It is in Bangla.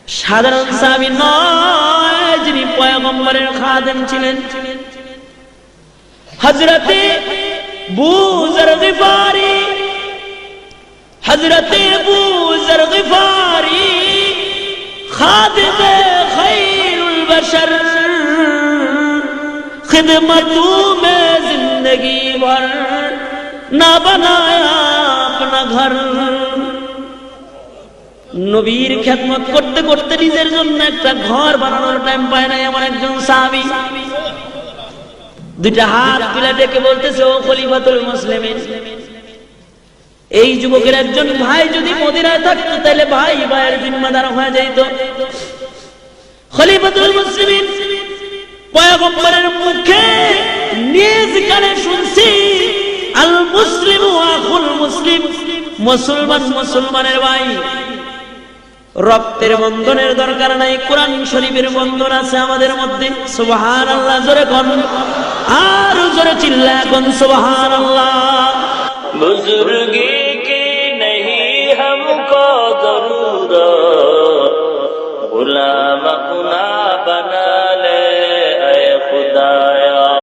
সাধারণ সাহাবী নয়, যিনি পয়গম্বরের খাদেম ছিলেন। হযরতে আবু যর গিফারি, হযরতে আবু যর গিফারি খাদিমে খায়রুল বশর, खिदमतों में जिंदगी भर ना बनाया अपना घर। নবীর খেদমত করতে করতে নিজের জন্য একটা ঘর বানানোর টাইম পায় না এমন একজন সাহাবী। দুইটা হাত তুলে ডেকে বলতেছে, ও খলিফাতুল মুসলিমিন, এই যুবকের একজন ভাই যদি মদিনায় থাকতো তাহলে ভাই ভাইয়ের জিম্মাদার হয়ে যেত। খলিফাতুল মুসলিমিন পয়গম্বরের মুখে নিজ কানে শুনছি, আল মুসলিমু আখুল মুসলিম, মুসলমান মুসলমানের ভাই। রক্তের বন্ধনের দরকার নাই, কোরআন শরীফের বন্ধন আছে আমাদের মধ্যে। সুবহানাল্লাহ জোরে কোন, আর জোরে চিল্লায় কোন সুবহানাল্লাহ। বুজুর্গি কি नहीं हमको जरूरत, गुलाम अपना बना ले ऐ खुदा।